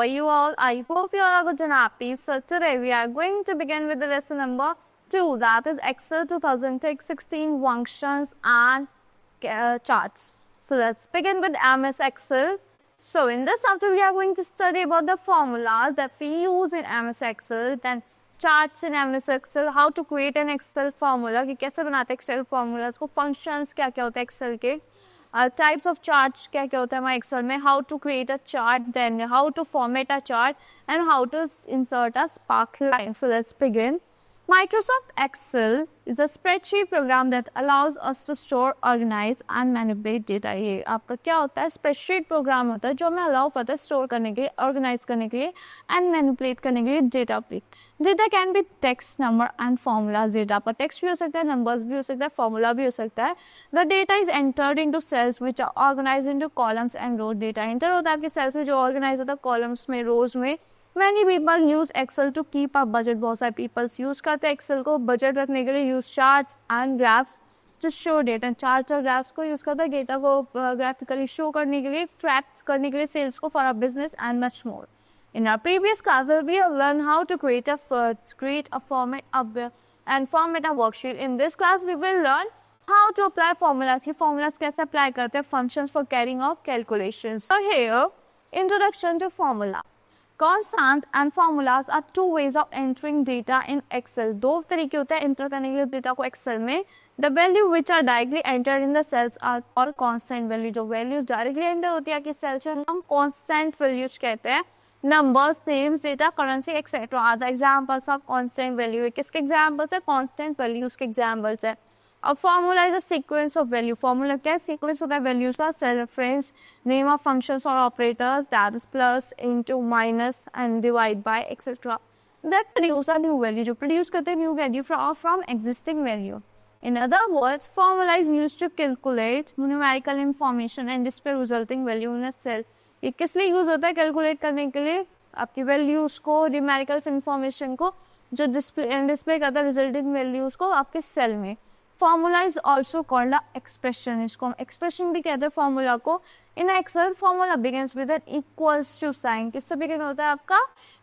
are you all? I hope you all are good and happy. So today we are going to begin with the lesson number 2, that is Excel 2016 functions and charts. So let's begin with MS Excel. So in this chapter we are going to study about the formulas that we use in MS Excel, then charts in MS Excel, how to create an Excel formula, कि कैसे बनाते हैं Excel formulas को, functions क्या क्या होता है Excel के, types of charts क्या क्या होता है हमारे Excel में, how to create a chart, then how to format a chart and how to insert a spark line. So let's begin. Microsoft Excel is a spreadsheet program that allows us to store, organize and manipulate data. ये आपका क्या होता है, spreadsheet program होता है जो हमें allow करता है store करने के लिए, organize करने के लिए and manipulate करने के लिए data पे. Data can be text, number and formulas. data आपका text भी हो सकता है, numbers भी हो सकता है, formula भी हो सकता है. The data is entered into cells which are organized into columns and rows. Data enter होता है आपके cells में जो organize होता है columns में, rows में. Many people use Excel to keep up budget. बहुत सारे people use करते हैं Excel को budget रखने के लिए. Use charts and graphs to show data. Charts और graphs को use करते हैं data को graphically show करने के लिए, track करने के लिए sales को for a business and much more. In our previous classes, we have learned how to create a format and format a worksheet. In this class, we will learn how to apply formulas. ये formulas कैसे apply करते हैं, functions for carrying out calculations. So here, introduction to formula. Constants and formulas are two ways of entering data in Excel. दो तरीके होते हैं enter करने के लिए data को Excel में. The value which are directly entered in the cells are all constant value. जो values directly enter होती है कि cells में हम constant values कहते हैं. Numbers, names, data, currency, etc. are the examples of constant value. किसके examples है? Constant values के examples है. A formula is a sequence of value. Formula क्या है? Sequence होता है values का, cell reference, name of functions or operators, that is plus, into, minus and divide by, etc. That produce a new value. जो produce करते हैं new value from existing value. In other words, formula is used to calculate numerical information and display resulting value in a cell. ये किस लिए use होता है? Calculate करने के लिए आपकी वैल्यूज को, न्यूमेरिकल इन्फॉर्मेशन को जो डिस्प्ले करता है रिजल्टिंग वैल्यूज को आपके सेल में. Formula is also called a expression. इसको हम एक्सप्रेशन भी कहते हैं फॉर्मूला को. In Excel formula begins with an equals to sign. किससे बिगिन होता है आपका?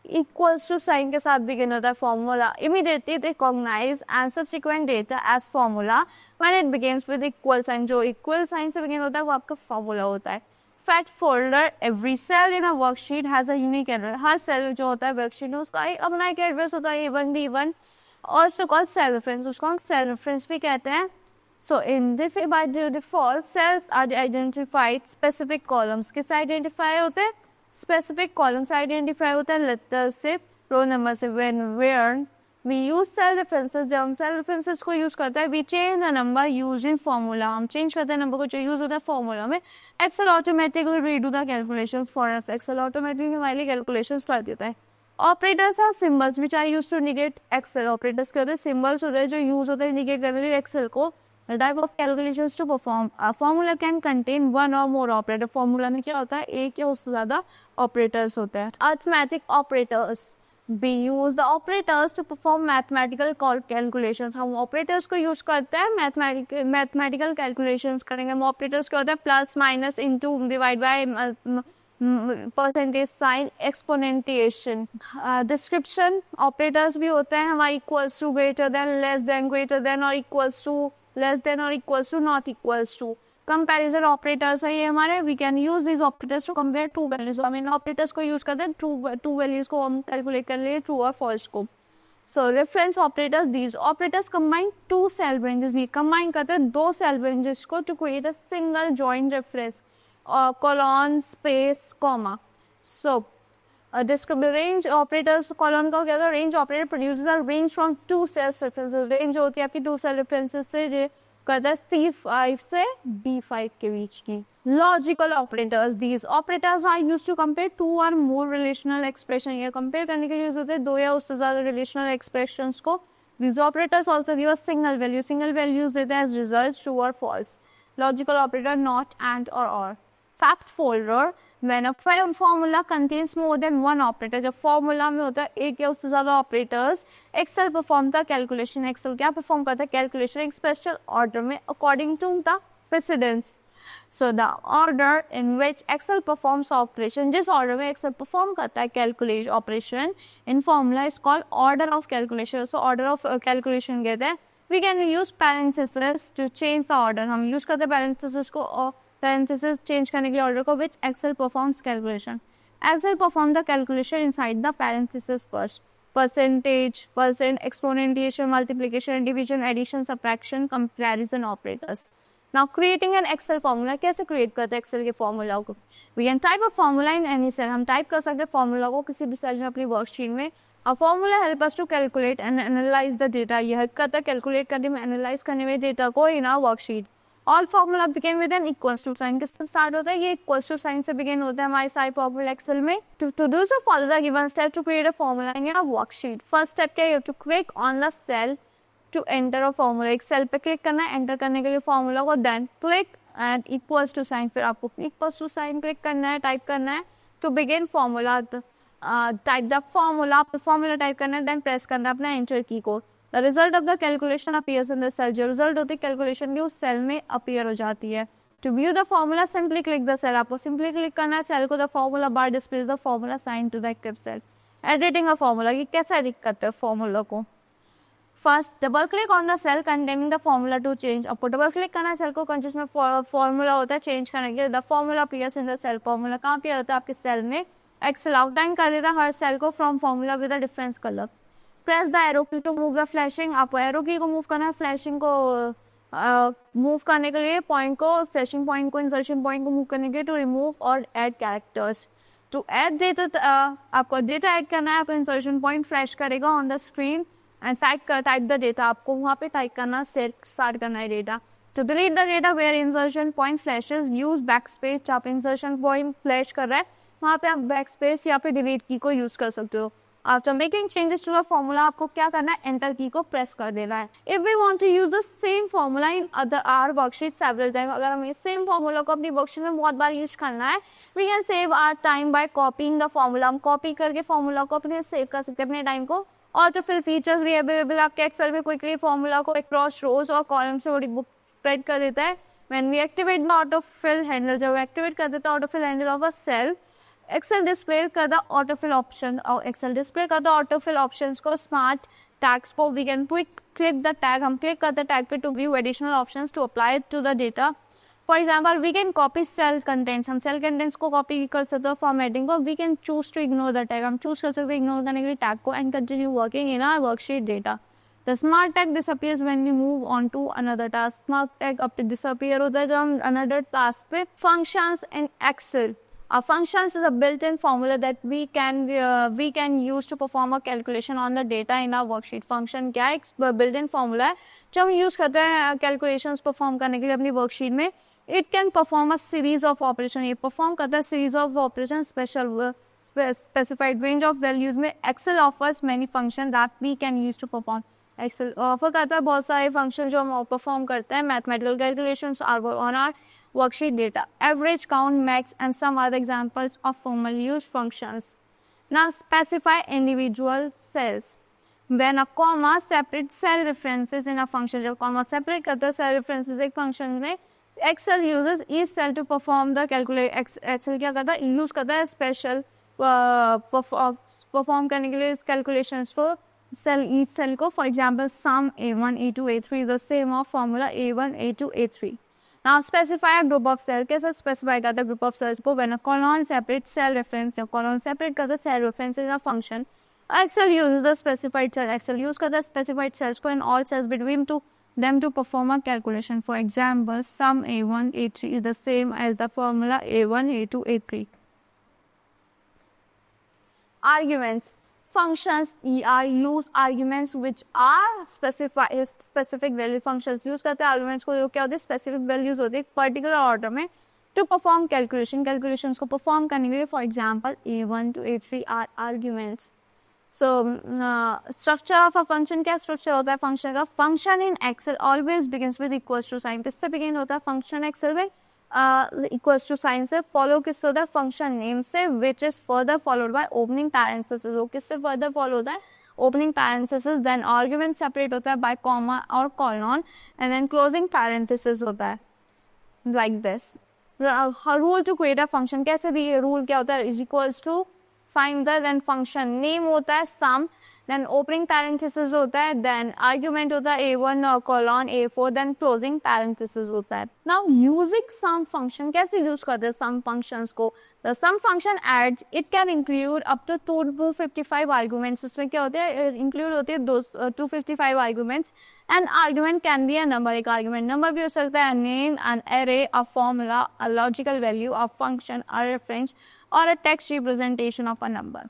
इक्वल्स टू साइन के साथ बिगिन होता है formula. Immediately recognize and subsequent data as formula when it begins with equal sign. जो इक्वल साइन से बिगिन होता है वो आपका फॉर्मूला होता है. Fat folder, every cell in a worksheet has a unique address. हर सेल जो होता है वर्कशीट में उसका अपना एक एड्रेस होता है, A1 B1, also called cell reference. उसको हम cell reference भी कहते हैं. So in by default cells are identified specific columns. किससे identify होते हैं? Specific columns identify होता है letters से, row number से. When where we use cell references, जब हम cell references को use करते हैं, we change the number used in formula. हम change करते हैं number को जो use होता है formula में. Excel automatically redo the calculations for us. Excel automatically हमारे calculations कर देता है. Operators are symbols which are used to indicate Excel. Operators क्या होते हैं? Symbols होते हैं जो use होते हैं indicate करने के लिए Excel को. The type of calculations to perform. A formula can contain one or more operator. Formula में क्या होता है? एक या उससे ज़्यादा operators होते हैं. Arithmetic operators. We use the operators to perform mathematical calculations. हम operators को use करते हैं mathematical calculations करेंगे. हम operators क्या होता है? Plus, minus, into, divide by, percentage sign, exponentiation. Description operators भी होते हैं हमारे इक्वल्स टू, ग्रेटर देन और इक्वल्स टू, लेस देन और equals to, not equals to. Comparison operators है ये हमारे. We can use this operators to compare two values. हम इन ऑपरेटर्स को यूज करते हैं टू वैल्यूज को हम कैलकुलेट कर लिए, ट्रू और फॉल्स को. So reference operators, these operators combine two cell ranges. ये कंबाइन करते हैं दो सेल रेंजेस को to create a single joint reference. colon, space, comma. So range operators, colon का क्या होता है? Range operator produces a range from two cell references. Range होती है आपकी two cell references से, जो करता है C5 से B5 के बीच की. Logical operators, these operators are used to compare two or more relational expression. ये compare करने के लिए यूज होते हैं दो या उससे ज़्यादा relational expressions को. These operators also give a single value. Single values देते हैं as results, true or false. Logical operator, not, and, or. Fact folder, when a formula contains more than one operator. जब formula में होता है एक या उससे ज़्यादा operators, Excel perform the calculation. Excel क्या perform करता है? Calculation एक special order में according to the precedence. So the order in which Excel performs operation, जिस ऑर्डर में एक्सेल परफॉर्म करता है calculation operation in formula is called order of calculation. So order of calculation कहते हैं. We can use parenthesis to change the order. हम use करते हैं parenthesis को और पैरेंथेसिस चेंज करने के लिए ऑर्डर को which Excel performs calculation. Excel perform the calculation inside the parenthesis first. Percentage, percent, exponentiation, multiplication, division, addition, subtraction, comparison operators. Now creating an Excel formula. कैसे create करते हैं Excel के formula को? We can type a formula in any cell. हम type कर सकते हैं formula को किसी भी cell में अपनी worksheet में. A formula help us to calculate and analyze the data. ये help करता है calculate करने में, analyze करने में data को in our worksheet. All formula begin with an equals to sign. किससे start होता है? ये equals to sign से begin होता है हमारे सारे formula Excel में. To do so, follow the given step to create a formula in your worksheet. First step क्या है? You have to click on the cell to enter a formula. एक cell पे click करना है enter करने के लिए formula को. Then click and equals to sign. फिर आपको equals to sign click करना है, type करना है to begin formula. Type the formula. Formula type करना है, then press करना है अपना enter key को. The result of the calculation appears in the cell. जो result होती है calculation की उस cell में appear हो जाती है. To view the formula, simply click the cell. आपको simply click करना है cell को. The formula bar displays the formula sign to the active cell. Editing a formula. ये कैसे edit करते हैं formula को? First, double click on the cell containing the formula to change. आपको double click करना है cell को जिसमें formula होता है change करने के लिए. The formula appears in the cell. Formula कहाँ appear होता है आपके cell में? Excel outline कर देता है हर cell को from formula with a different color. Press the arrow key to move the flashing. आपको arrow key को move करना है, flashing को move करने के लिए, point को, flashing point को, insertion point को move करने के लिए to remove और add characters. To add data, आपको data add करना है, आपको insertion point flash करेगा on the screen and type the data. आपको वहाँ पे type करना, start करना है data. To delete the data where insertion point flashes, use backspace. जहाँ पे insertion point flash कर रहा है, वहाँ पे आप backspace या फिर delete key को use कर सकते हो. After making changes to the formula, आपको क्या करना है? Enter key को press कर देना है. If we want to use the same formula in our worksheet several times, अगर हमें same formula को अपनी worksheet में बहुत बार use करना है, we can save our time by copying the formula. हम copy करके formula को अपने save कर सकते हैं अपने time को. Autofill features भी available आपके Excel में quickly formula को across rows और columns से बड़ी spread कर देता है. When we activate the autofill handle, जब activate कर देता है autofill handle of a cell, Excel display कर द autofill option और Excel display कर द autofill options को smart tags को we can click the tag. हम click करते हैं tag पे to view additional options to apply it to the data. For example, we can copy cell contents. हम cell contents को copy कर सकते हैं formatting को. We can choose to ignore the tag. हम choose कर सकते हैं ignore करने के लिए tag को and continue working in our worksheet data. The smart tag disappears when we move on to another task. Smart tag अब disappear होता है जब हम another task पे. Functions in Excel. Functions is a built-in formula that we can use to perform a calculation on the data in our worksheet. Function क्या है? built-in formula है जो हम use करते हैं calculations perform करने के लिए अपनी worksheet में. It can perform a series of operations. ये perform करता है series of operations specified range of values में. Excel offers many functions that we can use to perform. Excel offer करता है बहुत सारे functions जो हम perform करते हैं. Mathematical calculations are on our worksheet data. Average, count, max, and some other examples of formally used functions. Now specify individual cells. When a comma separates cell references in a function, जब comma separate करता है cell references एक function में, Excel uses each cell to perform the calculation. Excel क्या करता है? Use करता है special perform करने के लिए calculations for each cell को. For example, sum A1, A2, A3 the same of formula A1, A2, A3. Now specify a group of cells. कैसे specify करता है group of cells को? When a colon separates cell reference, जब colon separate करता है cell reference in a function, Excel uses the specified cell. Excel use करता है specified cells को and all cells between them to perform a calculation. For example, sum A1, A3 is the same as the formula A1, A2, A3. Arguments. Functions use arguments which are specific value. Functions use करते हैं arguments को जो क्या होते हैं specific values होते हैं particular order में to perform calculations को perform करने के लिए. For example, A1 to A3 are arguments. So structure of a function क्या structure होता है function का? Function in Excel always begins with equals to sign. किससे begin होता है function Excel में? Equals to sign से follow किससे होता है? function name से, which is further followed by opening parenthesis. वो किससे further follow होता है? opening parenthesis, then argument separate होता है by comma और colon, and then closing parenthesis होता है. like this. Rule to create a function, कैसे भी rule क्या होता है, is equals to find the, then function name होता है sum, then opening parenthesis होता है, then argument होता है a1 colon a4, then closing parenthesis होता है. Now using sum function, कैसे use करते हैं sum functions को? The sum function adds, it can include up to 255 arguments. इसमें क्या होते हैं, include होते हैं 255 arguments. An argument can be a number, एक argument number भी हो सकता है, name, an array, a formula, a logical value, a function, a reference, or a text representation of a number.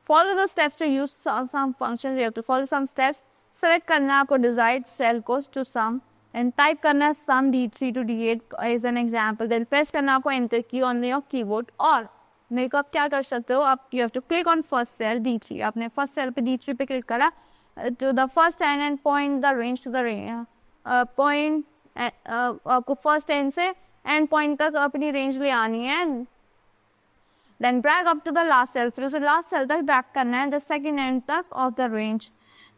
Follow the steps to use some functions. You have to follow some steps. Select करना है आपको desired cell को to sum, and type करना है sum D3 to D8 as an example. Then press करना है आपको enter key on your keyboard. और नहीं तो आप क्या कर सकते हो, आप you have to click on first cell D3. आपने first cell पे D3 पे click करा to the first end and point the range to the range. Point आपको first end से end point तक अपनी range ले आनी है. Then drag up to the last cell, फिर उसे last cell तक drag करना है the second end तक of the range.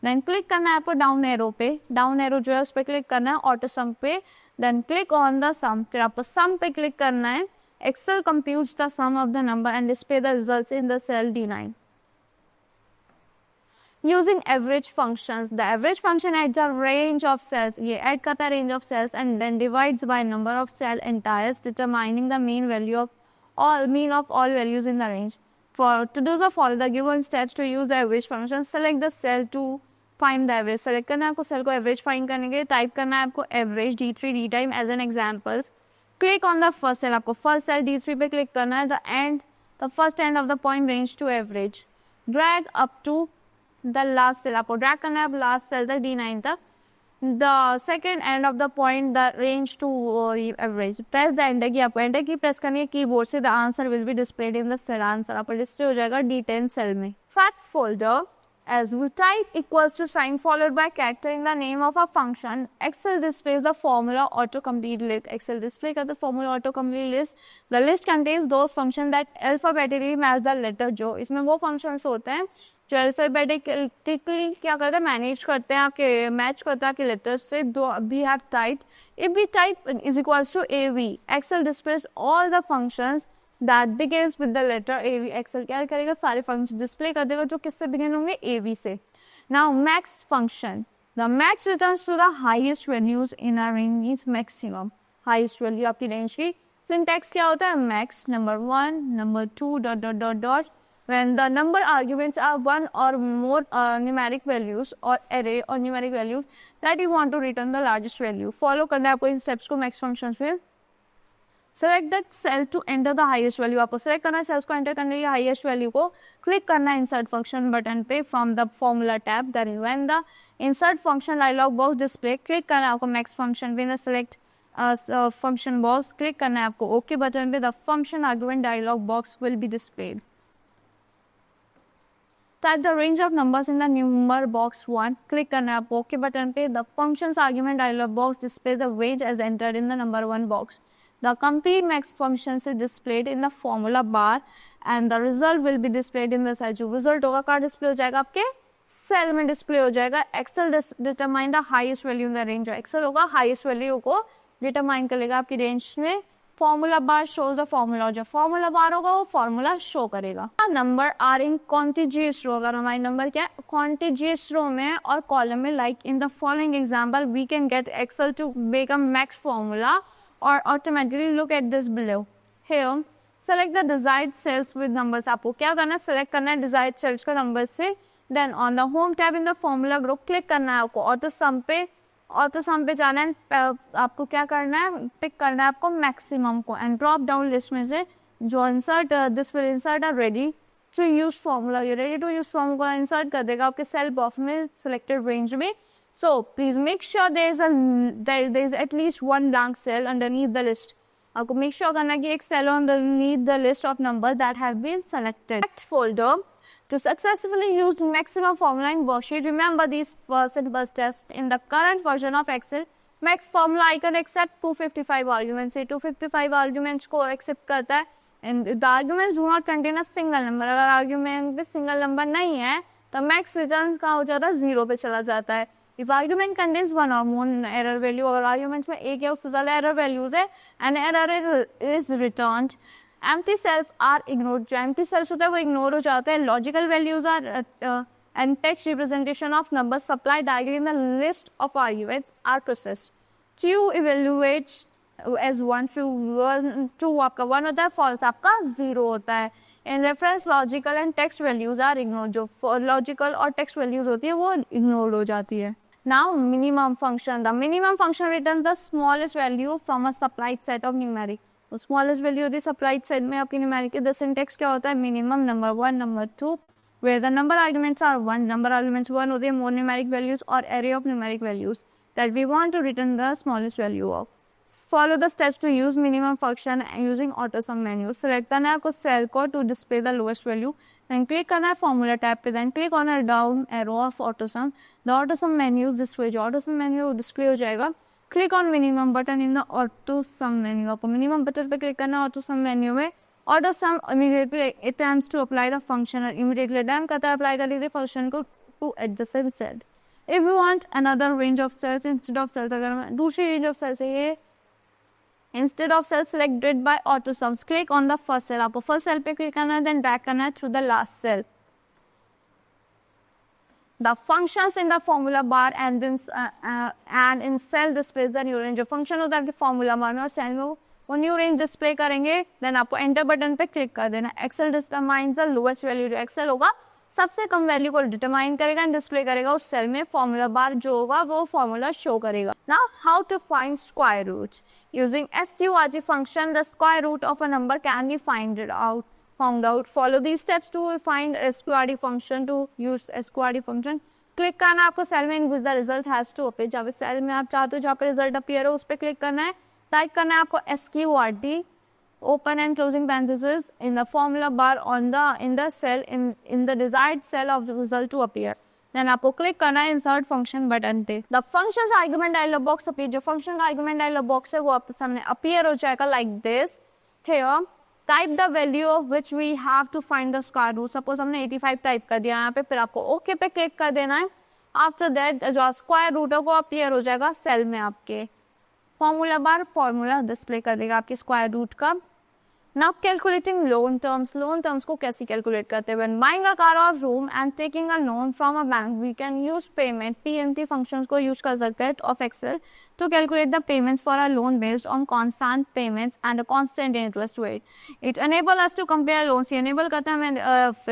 Then click करना है आपको down arrow पे, down arrow जो है उस पर click करना है auto sum पे. Then click on the sum, फिर आपको sum पे click करना है. Excel computes the sum of the number and display the results in the cell D9. Using average functions, the average function adds a range of cells. ये add करता है range of cells and then divides by number of cell entiers, determining the mean of all values in the range. To do so, follow the given steps to use the average function. Select the cell to find the average. Select करना है आपको cell को average find करने के लिए. Type करना है आपको average D3 D time as an examples. Click on the first cell. आपको first cell D3 पे click करना है. The first end of the point range to average. Drag up to the last cell. आपको drag करना है last cell तक D9 तक. The second end of the point, the range to average. Press the enter key. आपको enter key press करनी है keyboard से. The answer will be displayed in the cell. Answer आपको display हो जाएगा D10 cell में. Fact folder. As we type equals to sign followed by character in the name of a function, Excel displays the formula autocomplete list. Excel display करता है formula autocomplete list. The list contains those functions that alphabetically match the letter जो. इसमें वो functions होते हैं जो alphabetically क्या करते हैं, मैनेज करते हैं आपके, मैच करते हैं आपके लेटर्स से. दो भी have typed. If we type is equals to AV, Excel displays all the functions that begins with the letter AV. Excel क्या करेगा, सारे functions display कर देगा जो किससे begin होंगे, AV से. Now max function. The max returns to the highest values in a range means maximum. Highest value आपकी range की. Syntax क्या होता है, max number 1, number 2 dot dot dot dot. When the number arguments are one or more numeric values or array or numeric values that you want to return the largest value. Follow करना है आपको इन steps को max functions में. Select the cell to enter the highest value. आपको select करना है cells को enter करने के लिए highest value को. Click करना है insert function button पे from the formula tab. Then when the insert function dialog box display, click करना है आपको max function पे. Select function box. Click करना है आपको OK button पे. The function argument dialog box will be displayed. Type the range of numbers in the number box 1. Click करना है आपको OK button पे. The functions argument dialog box displays the range as entered in the number 1 box. The complete max functions is displayed in the formula bar and the result will be displayed in the cell. जो result होगा कहाँ display हो जाएगा, आपके cell में display हो जाएगा. Excel determine the highest value in the range. Excel होगा highest value को determine करेगा आपकी range में. Formula bar shows the formula. जो formula bar होगा वो formula show करेगा. Number are in contiguous row. अगर हमारी number क्या है, contiguous row में और column में, like in the following example, we can get Excel to make a max formula or automatically. Look at this below. Here, select the desired cells with numbers. आपको क्या करना है, select करना है desired cells का numbers से. Then on the home tab in the formula group, click करना है आपको auto sum पे. auto sum पे जाना है, आपको क्या करना है, pick करना है आपको maximum को. And drop down list में से जो insert this will insert a ready to use formula. ये ready to use formula को insert कर देगा आपके cell box में selected range में. So please make sure there is at least one blank cell underneath the list. आपको make sure करना है कि एक cell underneath the list of numbers that have been selected. Fact folder. To successfully use maximum formula in worksheet, remember these simple steps. In the current version of Excel, max formula icon accept 255 arguments. से 255 arguments को accept करता है. And the arguments do not contain a single number. अगर argument पे single number नहीं है तो max returns कहाँ हो जाता है, 0 पे चला जाता है. इफ आर्ग्यूमेंट कंटेन्स वन और मोर एरर वैल्यू, अगर आर्ग्यूमेंट्स में एक या उससे ज़्यादा एरर वैल्यूज है and error is returned, empty cells are ignored, जो एम्प्टी सेल्स होता है वो इग्नोर हो जाता है, logical values are and text representation of number supply directly in the list of arguments are processed to evaluate as one, true आपका 1 होता है, फॉल्स आपका 0 होता है। In reference logical and text values are ignore, जो logical और text values होती है वो इग्नोर हो जाती है। Now minimum function, the minimum function return the smallest value from a supplied set of numeric, तो स्मॉलेस्ट वैल्यू होती है सप्लाइड सेट में आपकी न्यूमेरिक की। द सिंटेक्स क्या होता है, minimum number 1 number 2 where the number arguments are 1, number arguments 1 होते हैं more numeric values और array of numeric values that we want to return the smallest value of. Follow the steps to use minimum function using auto sum menu. Select करना है आपको cell को to display the lowest value, then click करना है formula tab पे, then click on a down arrow of auto sum. The auto sum menu is this way, जो auto sum menu display हो जाएगा. Click on minimum button in the auto sum menu. आपको minimum button पे click करना है auto sum menu में. Auto sum immediately attempts to apply the function और immediately attempt करता है apply कर लीजिए function को to adjacent cell. If you want another range of cells instead of cells, अगर मैं दूसरी range of cells चाहिए instead of cells selected by auto sums, click on the first cell. आपको first cell पे click करना है, then drag करना है through the last cell. The functions in the formula bar and then and in cell displays the new range. जो function होता है आपके formula bar में और cell में वो न्यू रेंज डिस्प्ले करेंगे, देन आपको एंटर बटन पे क्लिक कर देना। Excel determines the lowest value, जो एक्सेल होगा सबसे कम वैल्यू को डिटरमाइन करेगा एंड डिस्प्ले करेगा उस सेल में, फॉर्मूला बार जो होगा वो फॉर्मूला शो करेगा। Now how to find square root using SQRT function, the square root of a number can be found out. Follow these steps to find SQRT function. To use SQRT function click करना है आपको cell में in which the result has to appear, जहाँ cell में आप चाहते हो जहाँ पे रिजल्ट अपीयर हो उस पर क्लिक करना है। टाइप करना है आपको SQRT open and closing parenthesis in the formula bar on the in the cell in the desired cell of the result to appear, then आपको क्लिक करना है insert function बटन पे। The functions argument dialog box appear, जो function का argument dialog box है वो आपके सामने appear हो जाएगा like this. Here type the value of which we have to find the square root, suppose हमने 85 टाइप कर दिया यहाँ पे, फिर आपको OK पे क्लिक कर देना है। After that जो स्क्वायर रूट है वो appear हो जाएगा सेल में आपके, फॉर्मूला बार फॉर्मूला डिस्प्ले कर देगा आपके स्क्वायर रूट का। Now calculating loan terms, loan terms को कैसे कैलकुलेट करते हैं, व्हेन बाइंग अ कार और room and taking a loan from a bank we can use payment PMT functions को यूज कर सकते हैं of Excel to calculate the payments for a loan based on constant payments and a constant interest rate. It enable us to compare loans, ये enable करता है हमें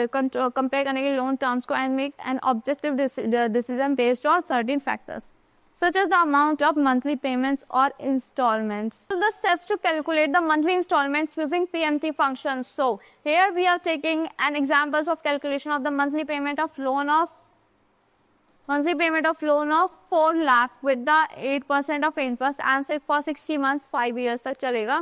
compare करने के लोन टर्म्स को and make an objective decision based on certain factors such as the amount of monthly payments or installments. So the steps to calculate the monthly installments using PMT functions. So here we are taking an examples of calculation of the monthly payment of loan of 4 lakh with the 8% of interest and say for 60 months 5 years तक चलेगा।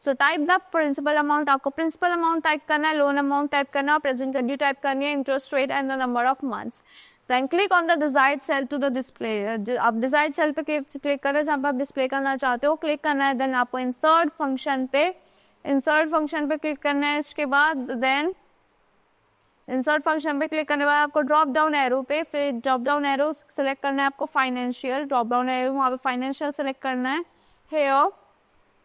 So type the principal amount, आपको principal amount type करना है, loan amount type करना है और present value type करनी है, interest rate and the number of months. Then click on the desired cell to the display. आप desired cell पे क्लिक कर रहे हैं जहाँ पर आप डिस्प्ले करना चाहते हो, क्लिक करना है। देन आपको इंसर्ट फंक्शन पे क्लिक करना है। इसके बाद देन इंसर्ट फंक्शन पे क्लिक करने के बाद आपको ड्रॉप डाउन एरो पे, फिर ड्रॉप डाउन एरो सेलेक्ट करना है आपको फाइनेंशियल, ड्रॉप डाउन एरो वहाँ पे फाइनेंशियल सेलेक्ट करना है। Here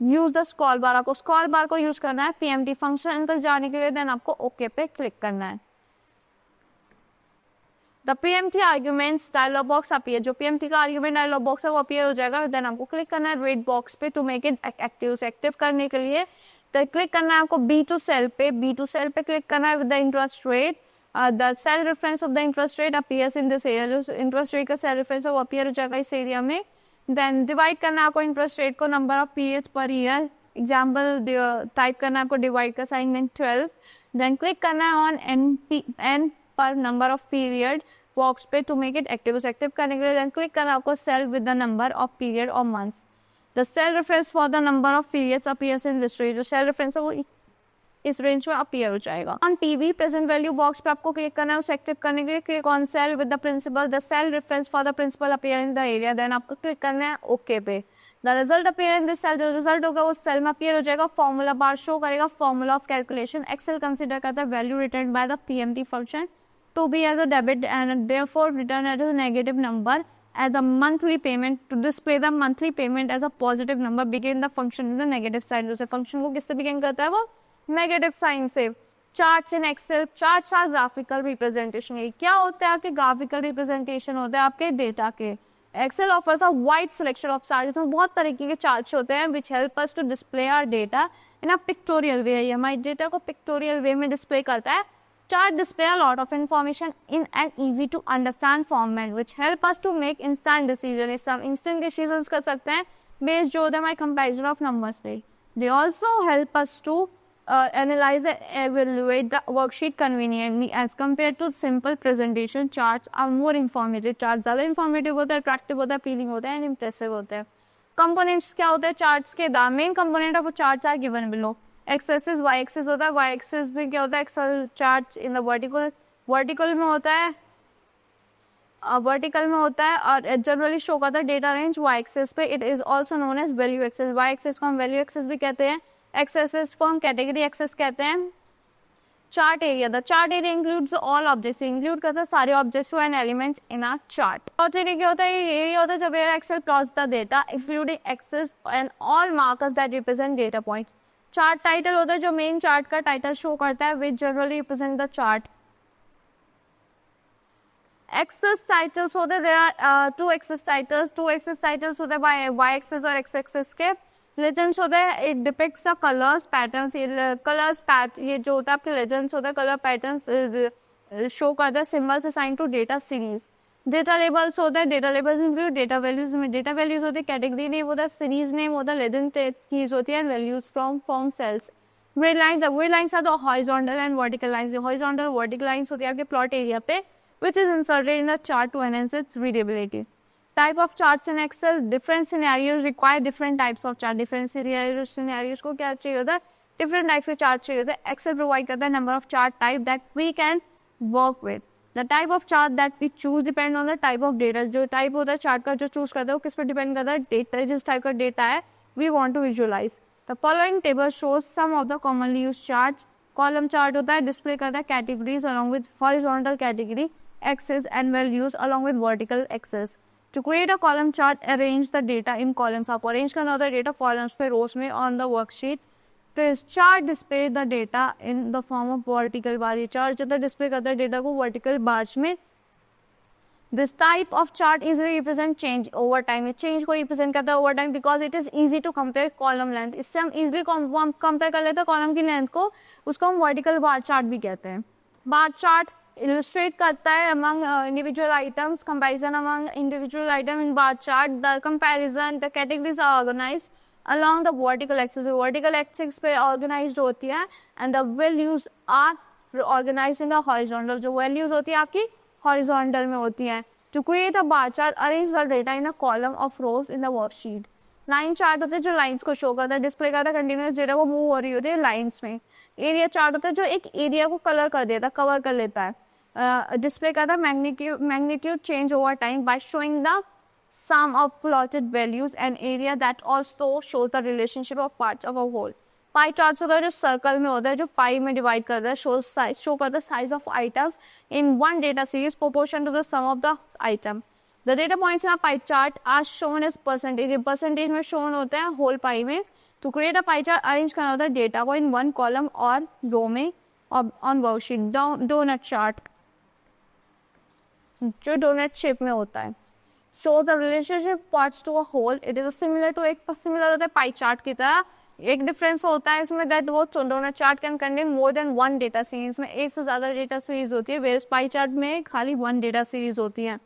use the scroll bar, आपको स्क्रॉल बार को यूज करना है PMT फंक्शन तक जाने के लिए। देन आपको ओके पे क्लिक करना है। The PMT arguments dialog box appear, जो PMT का argument dialog box है वो appear हो जाएगा। देन आपको क्लिक करना है रेड बॉक्स पे टू मेक इट एक्टिव, से एक्टिव करने के लिए तो क्लिक करना है आपको B2 सेल पे क्लिक करना है with the interest rate. The cell reference of the interest rate appears in this area, जो इंटरेस्ट रेट का सेल रेफरेंस है वो अपीयर हो जाएगा इस एरिया में। देन डिवाइड करना है आपको इंटरेस्ट रेट को number of periods per year, example type करना है आपको डिवाइड का साइन देन 12। देन क्लिक करना है ऑन N पर नंबर ऑफ पीरियड बॉक्स पे to make it active, active करने के लिए देन क्लिक करना आपको cell with the number of period और months. The cell reference for the number of periods appears in this range, जो cell reference है वो इस रेंज में अपीयर हो जाएगा। On PV present value box पे आपको क्लिक करना है उसे एक्टिव करने के लिए। Click on cell with the principal, the cell reference for the principal appear in the area, then आपको क्लिक करना है ओके पे। The result appear in this cell, जो रिजल्ट होगा उस सेल में अपीयर हो जाएगा। फॉर्मूला बार शो करेगा, formula of calculation. Excel consider करता है value return by the PMT function to be as a debit and therefore return as a negative number as the monthly payment to display the monthly payment as a positive number begin the function with the negative sign. दूसरे function को किससे begin करता है वो negative sign से. Charts in Excel, charts are graphical representation. ये क्या होता है आपके graphical representation होता है आपके data के. Excel offers a wide selection of charts. इसमें बहुत तरीके के charts होते हैं which help us to display our data in a pictorial way. ये हमारे data को pictorial way में display करता है. Chart display a lot of information in an easy to understand format which help us to make instant decisions. हम instant decisions कर सकते हैं based जो होता है हमारे comparison of numbers पे. They also help us to analyze and evaluate the worksheet conveniently as compared to simple presentation. Charts are more informative. Charts ज़्यादा informative होता है, attractive होता है, appealing होता है and impressive होता है. Components क्या होते हैं charts के? The main component of charts are given below. X-axis, Y-axis होता है. Y-axis में क्या होता है? Excel charts in the vertical में होता है. वर्टिकल में होता है और जनरली शो करता है डेटा रेंज वाई एक्सिस पे. It is also known as value axis. Y axis को हम वैल्यू एक्सिस भी कहते हैं. एक्स एक्सिस को हम कैटेगरी एक्सिस कहते हैं. Chart area, the chart area includes all objects. Include करता है सारे objects and elements in a chart. Chart area क्या होता है? ये एरिया होता है जब Excel plots the data including axis and all markers that represent data points. Chart title होता है जो मेन चार्ट का टाइटल शो करता है which generally represent the chart. Axes titles होते हैं. There are two access titles होते हैं बाय वाई एक्सेस और एक्स एक्सेस के. लेजेंड्स होते हैं. It depicts the colours patterns. ये जो होता है आपके लेजेंड्स होता है कलर पैटर्न्स शो करता है symbols assign to data series. Data labels होता है. Data labels include data values. में डेटा वैल्यूज होती है. कैटेगरी नेम होता है. सीरीज नेम होता है. लेजेंड कीज होती है. Values from cells. Grid lines are the horizontal and vertical lines. Horizontal vertical lines होती है आपके प्लॉट एरिया पे which is inserted in the chart to enhance its readability. Type of charts in Excel. Different scenarios require different types of chart. Different scenarios को क्या चाहिए होता है? Different types of chart चाहिए होता है. Excel provide करता है number of chart type that we can work with. The type of chart that we choose depend on the type of data. जो type होता है chart का जो choose करता है वो किस पर depend करता है? Data, जिस type का data है we want to visualize. The following table shows some of the commonly used charts. Column chart होता है display करता है categories along with horizontal category axis and values along with vertical axis. To create a column chart, arrange the data in columns. आपको arrange करना होता है data columns पे rows में on the worksheet. This chart display the data in the form of vertical bar. ये chart जो है display करता है data को vertical bars में. This type of chart easily represent change over time. ये change को represent करता है over time because it is easy to compare column length. इससे हम easily compare कर लेते हैं column की length को. उसको हम vertical bar chart भी कहते हैं. Bar chart illustrate करता है among individual items, comparison among individual item in bar chart. The comparison, the categories are organized along the vertical axis. Vertical axis पे organized होती है and the values are organized in the horizontal. जो values होती है आपकी horizontal में होती हैं. To create a bar chart, arrange the data in a column of rows in the worksheet. Line chart होता है जो लाइंस को शो करता है डिस्प्ले करता है कंटिन्यूस डेटा को मूव हो रही होती है लाइंस में. एरिया चार्ट होता है जो एक एरिया को कलर कर देता है कवर कर लेता है. डिस्प्ले करता है magnitude change over time by showing the sum of plotted values and area that also shows the relationship of parts of a whole. Pie chart होता है जो सर्कल में होता है जो 5 में डिवाइड करता है शो करता है size of items in one data series proportion to the sum of the item. The data points in a pie chart are shown as percentage. ये percentage में shown होते हैं whole pie में. To create a pie chart, arrange करना होता है data को in one column और row में on worksheet. Donut chart जो donut shape में होता है. So the relationship parts to a whole. It is similar to एक similar होता है pie chart की तरह. एक difference होता है इसमें that वो donut chart can contain more than one data series. में एक से ज़्यादा data series होती है whereas pie chart में खाली one data series होती है.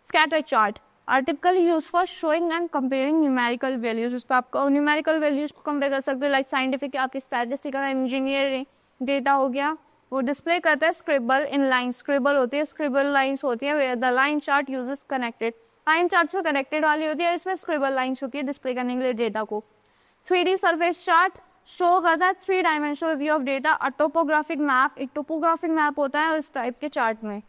Scatter chart are typically used for showing and comparing numerical values. उस पर आपको numerical values compare कर सकते हो like scientific आपकी statistical engineering data हो गया वो display करता है scribble in lines. Scribble होती है scribble lines होती है where the line chart uses connected. Line chart से connected वाली होती है इसमें scribble lines होती है display करने के लिए data को. 3D surface chart show करता है 3-dimensional view of data. A topographic map एक topographic map होता है इस type के chart में.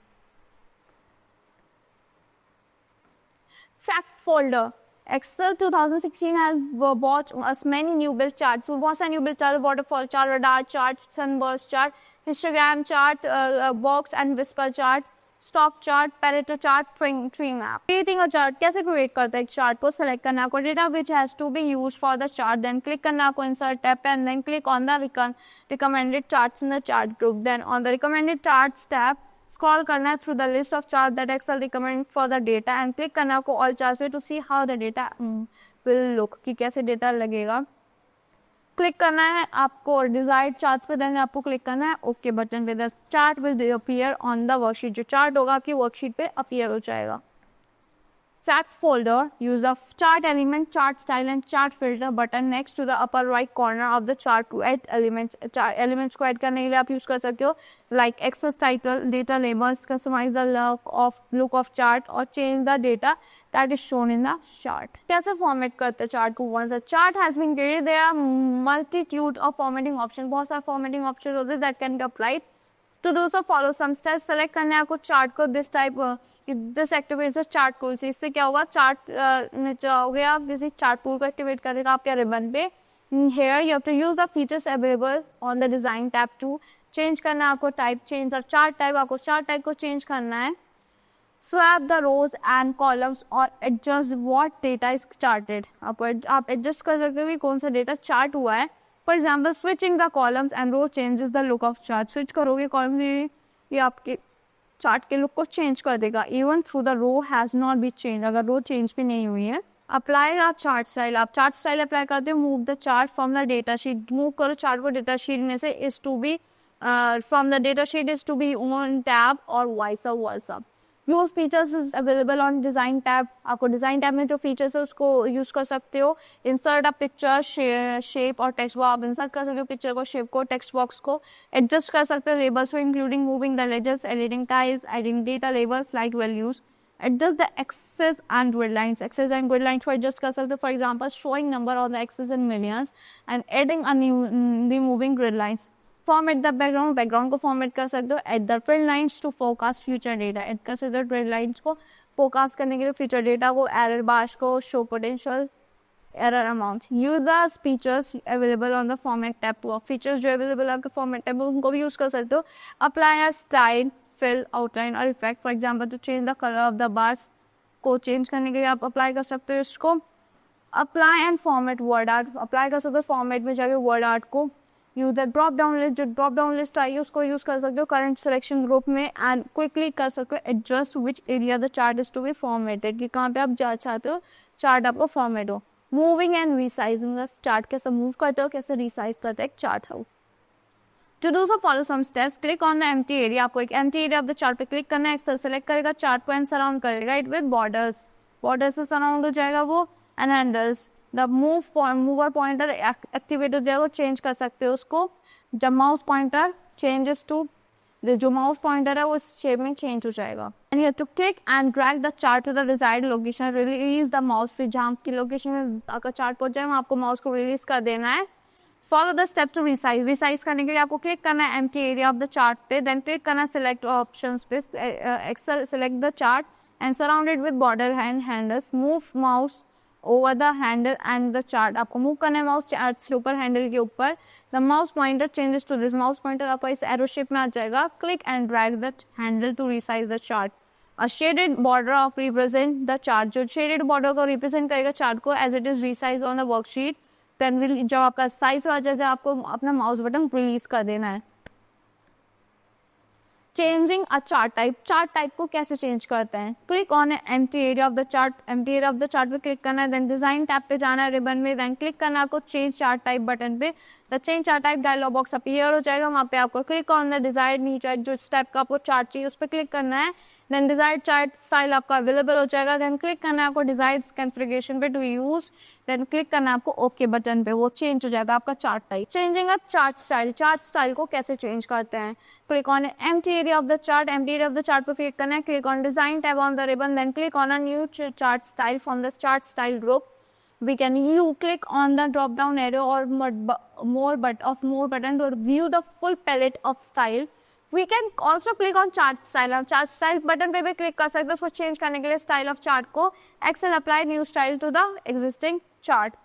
Fact folder. Excel 2016 has bought us many new build charts. So बहुत सारे new build chart, waterfall chart, radar chart, sunburst chart, histogram chart, box and whisper chart, stock chart, Pareto chart, tree map. Creating a chart कैसे create करते हैं? एक chart को select करना आपको, data which has to be used for the chart, then click करना आपको insert tab पे, and then click on the recommended charts in the chart group. Then on the recommended charts tab, scroll करना है through the list of charts that Excel recommend for the data, and click करना आपको all charts पे to see how the data will look, कि कैसे data लगेगा। Click करना है आपको डिजायर्ड चार्ट्स पे, देन आपको क्लिक करना है ओके बटन पे। The chart will appear on the worksheet, जो चार्ट होगा आपकी वर्कशीट पे अपीयर हो जाएगा। Fact folder, use the chart element, chart style and chart filter button next to the upper right corner of the chart to add elements. Elements को add करने के लिए आप use कर सकते हो like access title, data labels, customize the look of chart or change the data that is shown in the chart. कैसे format करते हैं chart को? Once a chart has been created, there are multitude of formatting options. बहुत सारे formatting options होते हैं that can be applied. To do so, follow some steps. Select करना है आपको चार्ट को this type, this activate chart tool से। इससे क्या होगा, चार्ट में जाओगे आप, किसी चार्ट टूल को एक्टिवेट करेगा आपके रिबन पे। Here you have to use the features available on the design tab to change करना है आपको टाइप, चेंज और चार्ट टाइप, आपको चार्ट टाइप को चेंज करना है। Swap the rows and columns or adjust what data is charted. आप adjust कर सकते हो कि कौन सा डेटा चार्ट हुआ है। For example switching the columns and row changes the look of chart. Switch करोगे कॉलम, ये आपके चार्ट के लुक को चेंज कर देगा। Even through the row has not be change, अगर रो चेंज भी नहीं हुई है। अप्लाई द चार्ट स्टाइल, आप चार्ट स्टाइल अप्लाई करते हो। Move the chart from the data sheet, move करो चार्ट को डेटा शीट में से, is to B from the data sheet is to be on tab और vice versa. Use features is available on design tab, आपको design tab में जो features है उसको यूज कर सकते हो। इंसर्ट अ पिक्चर, शेप और टेक्स्ट बॉक्स, आप इंसर्ट कर सकते हो पिक्चर को, शेप को, टेक्स्ट बॉक्स को। एडजस्ट कर सकते हो लेबल्स को, इंक्लूडिंग मूविंग द लेजेस, editing titles, adding data labels like values. Adjust the axes and grid lines, axes and grid lines को एडजस्ट कर सकते हो। For example showing number on the axes in millions and adding removing grid lines. Format the background, background को format कर सकते हो। Add the trend lines to forecast future data, add कर सकते हो ट्रेंड लाइन्स को फोरकास्ट करने के लिए फ्यूचर डेटा को, एरर बार्स को, show potential error amount. Use the features available on the format tab, features जो अवेलेबल आपके फॉर्मेट टैब उनको भी यूज कर सकते हो। Apply a style, fill, outline और effect. For example to change the colour of the bars को change करने के लिए आप अप्लाई कर सकते हो इसको। Apply and format word art, apply कर सकते हो फॉर्मेट में जाके वर्ड आर्ट को। Use the drop down list, जो ड्रॉप डाउन लिस्ट आई है उसको यूज कर सकते हो करंट सिलेक्शन ग्रुप में, एंड क्विकली कर सकते हो adjust which area the chart is to be formatted, कि कहाँ पे आप जा चाहते हो चार्ट आपको फॉर्मेट हो। Moving and resizing the chart, कैसे मूव करते हो, कैसे रिसाइज करते हो एक चार्ट हो। To do so follow some steps, click on the empty area, आपको एक empty area of the chart पे क्लिक करना है। एक्सेल सेलेक्ट करेगा चार्ट को एंड सराउंड करेगा इट विद बॉर्डर्स, बॉर्डर से सराउंड हो जाएगा वो, and handles. The mover pointer activate हो जाएगा, चेंज कर सकते हो उसको। जब माउस पॉइंटर चेंजेस टू, जो माउस पॉइंटर है वो इस शेप में चेंज हो जाएगा। And you have to click and drag the chart to the desired location, release the mouse, फिर जहाँ की लोकेशन में अगर चार्ट पहुंच जाए वहाँ आपको माउस को रिलीज कर देना है। Follow the step to resize, resize करने के लिए आपको क्लिक करना है empty area of the chart पे, देन क्लिक करना है सिलेक्ट ऑप्शंस पे, Excel select the chart and surrounded with border and handles. Move mouse over the handle and the chart, आपको मूव करना है माउस चार्ट के ऊपर, हैंडल के ऊपर। The mouse pointer changes to this, mouse pointer आपका इस एरो शेप में आ जाएगा। Click and drag the handle to resize the chart. A shaded border of represent the chart, जो शेडेड बॉर्डर को रिप्रेजेंट करेगा चार्ट को as it is resize on the worksheet. Then जब आपका साइज आ जाए आपको अपना माउस बटन रिलीज कर देना है। चेंजिंग अ चार्ट टाइप, चार्ट टाइप को कैसे चेंज करते हैं? Click on empty area of the chart, empty area of the chart पे क्लिक करना है, देन डिजाइन टैब पे जाना है रिबन में, देन क्लिक करना है आपको चेंज चार्ट टाइप बटन पे। The change chart type dialog box appear हो जाएगा, वहाँ पे आपको click on the desired new chart, जो स्टेप का आपको चार्ट चाहिए उस पर क्लिक करना है। देन डिजायर्ड चार्ट स्टाइल आपका अवेलेबल हो जाएगा, देन क्लिक करना है आपको डिजायर्ड कॉन्फ़िगरेशन पे टू यूज, देन क्लिक करना है आपको ओके बटन पे, वो चेंज हो जाएगा आपका chart type. Changing up chart style, chart style को कैसे चेंज करते हैं? Click on empty area of the chart, empty area of the chart पे क्लिक करना है, click on design tab on the ribbon, then click on a new chart style from the chart style group. We can click on the drop down arrow or more button to view the full palette of style. We can also click on chart style, और chart style button पे भी click कर सकते हो उसको change करने के लिए स्टाइल ऑफ चार्ट को। Excel apply new style to the existing chart.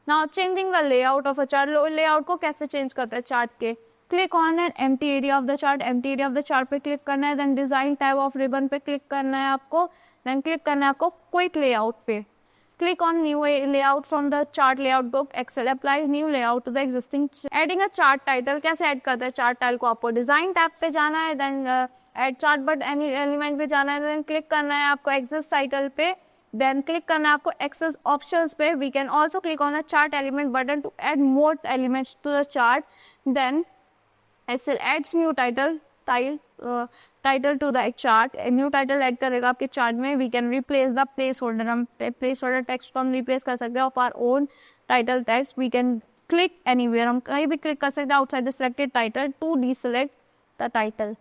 Now changing the layout of a chart, layout को कैसे चेंज करते हैं चार्ट के? Click on an empty area of the chart, empty area of the chart पे click करना है, then design tab of ribbon पे click करना है आपको, देन क्लिक करना है आपको क्विक लेआउट पे, click on new layout from the chart layout book, Excel apply new layout to the existing, adding a chart title, कैसे ऐड करते हैं चार्ट टाइटल को, आपको डिजाइन टैब पे जाना है, then add chart but any element पे जाना है, देन क्लिक करना है आपको एग्जिस्ट टाइटल पे, then click करना है आपको access options पे, we can also click on a chart element button to add more elements to the chart, then Excel adds new title to the chart, a new title add करेगा आपके chart में, we can replace the placeholder, हम placeholder text को हम replace कर सकते हैं of our own title text, we can click anywhere, हम कहीं भी click कर सकते हैं outside the selected title to deselect the title.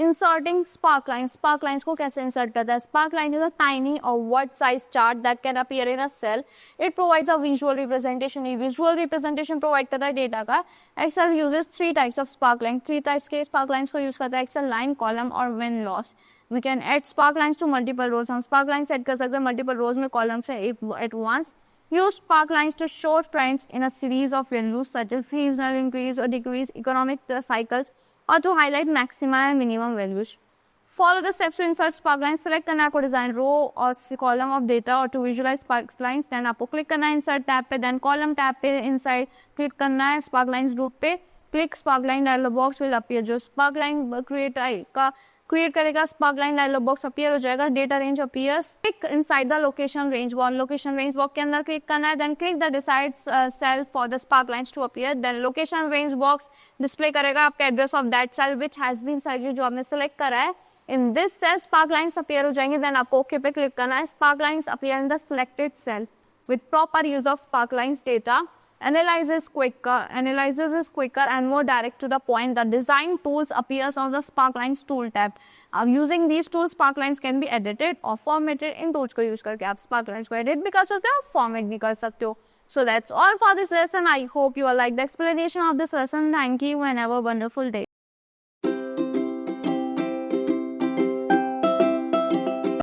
Inserting spark lines. Spark lines को कैसे insert करता है? Spark line is a tiny or word-sized chart that can appear in a cell. It provides a visual representation. ये visual representation provide करता है data का. Excel uses 3 types of spark line. 3 types के spark lines को use करता है Excel, line, column और when loss. We can add spark lines to multiple rows. हम spark lines set कर सकते हैं multiple rows में columns से at once. Use spark lines to show trends in a series of values such as seasonal increase or decrease, economic cycles, or to highlight maxima and minimum values. Follow the steps to insert spark lines. Select करना है आपको design row or column of data or to visualize spark lines. Then आपको click करना है insert tab पे, then column tab पे inside click करना है spark lines group पे. Click spark line dialog box will appear. जो spark line create करेगा spark line dialog box appear हो जाएगा. Data range appears. Click inside the location range box. Location range box के अंदर click करना है. Then click the decide cell for the spark lines to appear. Then location range box display करेगा आपका address of that cell which has been selected, जो आपने select करा है. In this cell spark lines appear हो जाएंगे. Then आपको OK पे click करना है. Spark lines appear in the selected cell with proper use of spark lines data. Analyzes is quicker and more direct to the point. The design tools appears on the spark lines tool tab. Using these tools, spark lines can be edited or formatted. In tools को use करके आप spark lines को edit भी कर सकते हो, format भी कर सकते हो. So that's all for this lesson. I hope you all like the explanation of this lesson. Thank you and have a wonderful day.